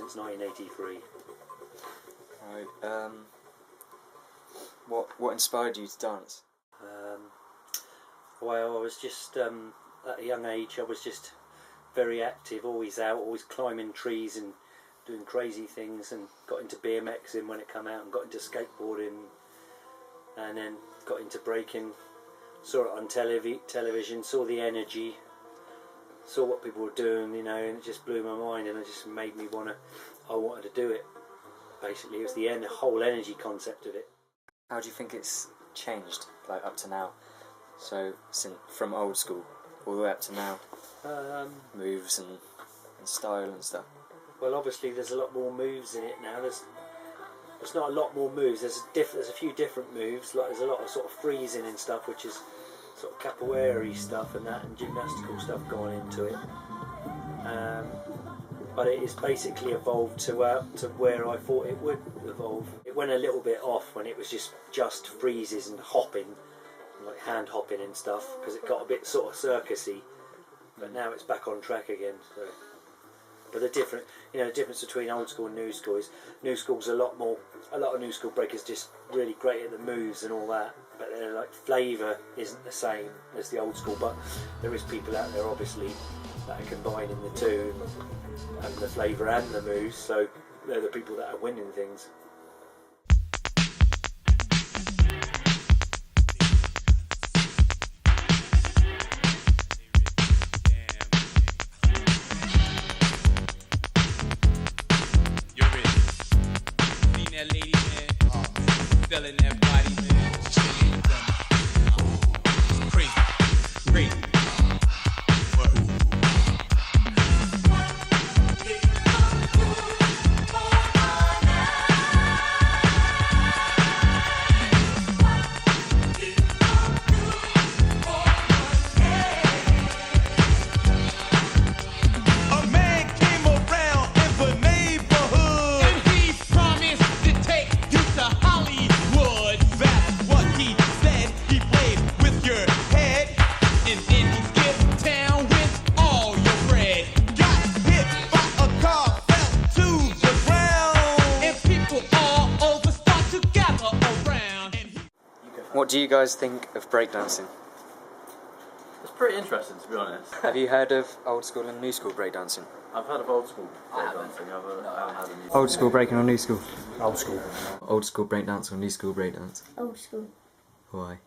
since 1983. Right. What inspired you to dance? Well, I was just at a young age. I was just very active, always out, always climbing trees and doing crazy things, and got into BMXing when it came out, and got into skateboarding, and then got into breaking. Saw it on television, saw the energy, saw what people were doing, you know, and it just blew my mind, and it just made me I wanted to do it. Basically, it was the whole energy concept of it. How do you think it's changed, like up to now? So, from old school all the way up to now, moves and style and stuff. Well, obviously, there's a lot more moves in it now. There's not a lot more moves. There's a few different moves. Like there's a lot of sort of freezing and stuff, which is sort of capoeira-y stuff and that, and gymnastical stuff going into it. But it is basically evolved to where I thought it would evolve. It went a little bit off when it was just freezes and hopping, like hand hopping and stuff, because it got a bit sort of circusy. But now it's back on track again. So. But the difference between old school and new school is new school's a lot of new school breakers just really great at the moves and all that, but their like flavour isn't the same as the old school. But there is people out there obviously that are combining the two, and the flavour and the moves, so they're the people that are winning things. Feeling that body, man. Crazy, crazy. What do you guys think of breakdancing? It's pretty interesting, to be honest. Have you heard of old school and new school breakdancing? I've heard of old school breakdancing. I haven't had any. Old school breaking or new school? Old school. Old school breakdance or new school breakdance? Old school. Why?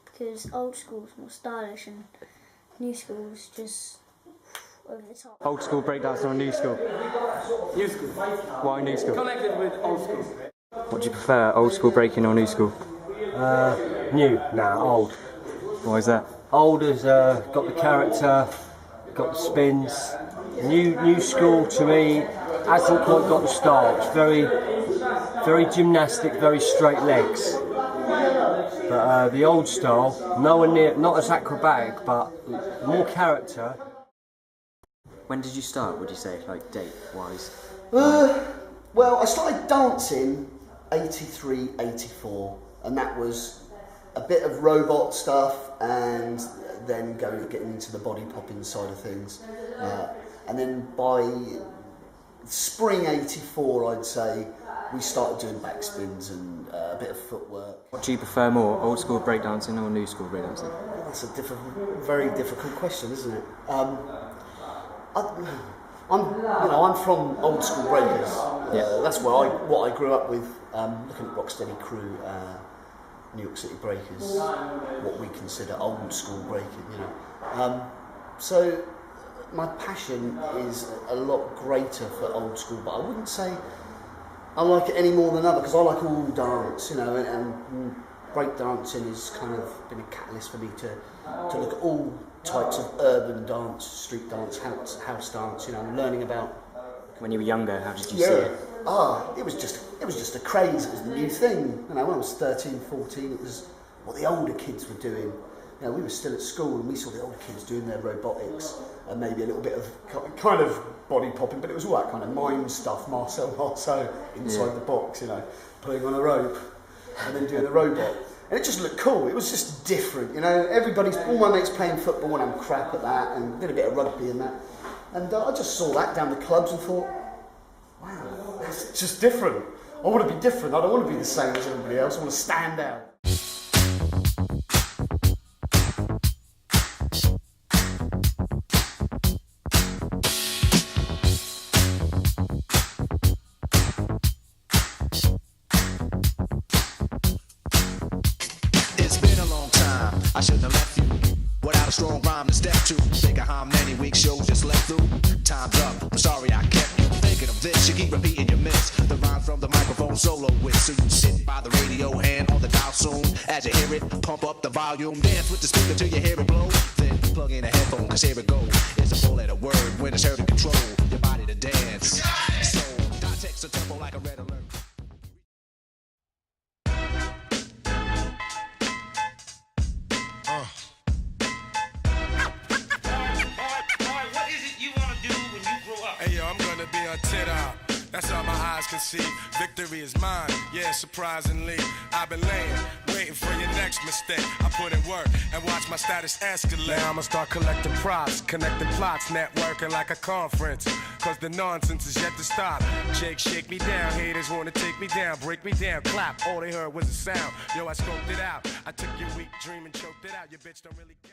Because old school's more stylish and new school's just over the top. Old school breakdancing or new school? New school. Why new school? Connected with old school. What do you prefer, old school breaking or new school? New. Old. Why is that? Old has got the character, got the spins. New school to me hasn't quite got the style. It's very gymnastic, very straight legs. But the old style, nowhere near, not as acrobatic, but more character. When did you start, would you say, like date-wise? Well, I started dancing 83, 84, and that was a bit of robot stuff, and then getting into the body popping side of things. And then by spring 84, I'd say, we started doing backspins and a bit of footwork. What do you prefer more, old school breakdancing or new school breakdancing? That's a very difficult question, isn't it? I'm from old school breakers. That's what I grew up with. Looking at Rocksteady Crew, New York City Breakers, what we consider old school breaking, you know. So my passion is a lot greater for old school, but I wouldn't say I like it any more than other, because I like all dance, you know, and break dancing has kind of been a catalyst for me to look at all types of urban dance, street dance, house dance, you know, learning about. When you were younger, how did you see it? It was just a craze. It was the new thing. You know, when I was 13, 14, it was what the older kids were doing. You know, we were still at school and we saw the older kids doing their robotics and maybe a little bit of kind of body popping, but it was all that kind of mime stuff, Marcel inside the box, you know, pulling on a rope and then doing the robot. And it just looked cool. It was just different, you know. All my mates playing football and I'm crap at that, and did a bit of rugby and that. And I just saw that down the clubs and thought, wow, it's just different. I want to be different. I don't want to be the same as everybody else. I want to stand out. It's been a long time, I shouldn't have left you without a strong rhyme to step to. Think of how many weeks shows just left through. Time's up, I'm sorry I kept you thinking of this. You keep repeating your miss the rhyme from the microphone solo with. So you sit by the radio, hand on the dial soon. As you hear it, pump up the volume. Dance with the speaker till you hear it blow. Then plug in a headphone, cause here it goes. It's a four-letter word when it's heard to control your body to dance. So, dot text a tempo like a red alert. Hey yo, I'm gonna be on TikTok. That's all my eyes can see. Victory is mine, yeah, surprisingly. I've been laying, waiting for your next mistake. I put in work and watch my status escalate. Now I'ma start collecting props, connecting plots, networking like a conference. Cause the nonsense is yet to stop. Jake, shake me down, haters wanna take me down, break me down, clap. All they heard was a sound. Yo, I scoped it out. I took your weak dream and choked it out. Your bitch don't really got